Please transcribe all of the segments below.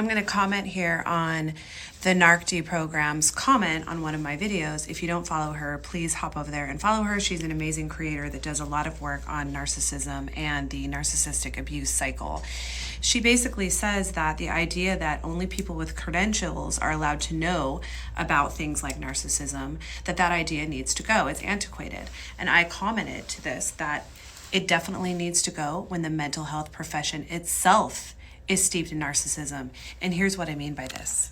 I'm going to comment here on the Narc-D program's comment on one of my videos. If you don't follow her, please hop over there and follow her. She's an amazing creator that does a lot of work on narcissism and the narcissistic abuse cycle. She basically says that the idea that only people with credentials are allowed to know about things like narcissism, that idea needs to go. It's antiquated. And I commented to this that it definitely needs to go when the mental health profession itself is steeped in narcissism. And here's what I mean by this.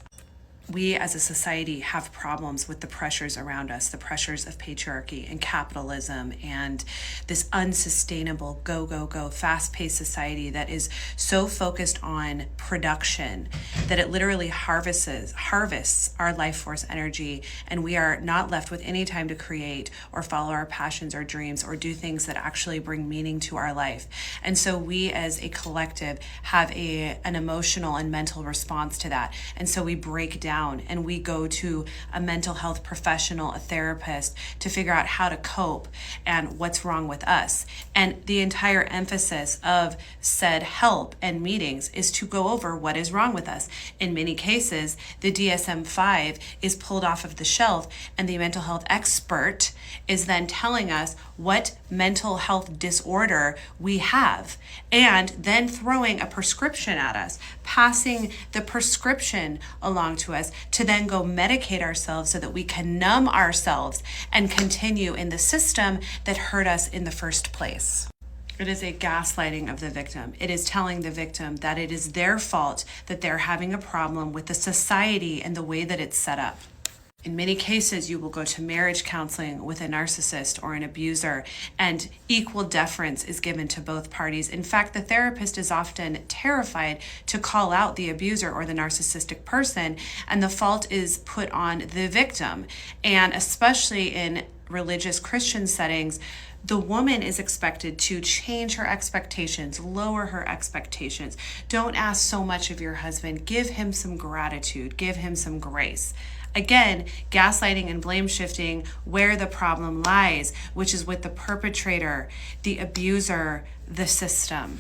We as a society have problems with the pressures around us, the pressures of patriarchy and capitalism and this unsustainable go, fast-paced society that is so focused on production that it literally harvests our life force energy, and we are not left with any time to create or follow our passions or dreams or do things that actually bring meaning to our life. And so we as a collective have an emotional and mental response to that. And so we break down and we go to a mental health professional, a therapist, to figure out how to cope and what's wrong with us. And the entire emphasis of said help and meetings is to go over what is wrong with us. In many cases, the DSM-5 is pulled off of the shelf, and the mental health expert is then telling us what mental health disorder we have, and then throwing a prescription at us, passing the prescription along to us to then go medicate ourselves so that we can numb ourselves and continue in the system that hurt us in the first place. It is a gaslighting of the victim. It is telling the victim that it is their fault that they're having a problem with the society and the way that it's set up. In many cases, you will go to marriage counseling with a narcissist or an abuser, and equal deference is given to both parties. In fact, the therapist is often terrified to call out the abuser or the narcissistic person, and the fault is put on the victim. And especially in religious Christian settings, the woman is expected to change her expectations, lower her expectations. Don't ask so much of your husband. Give him some gratitude. Give him some grace. Again, gaslighting and blame shifting where the problem lies, which is with the perpetrator, the abuser, the system.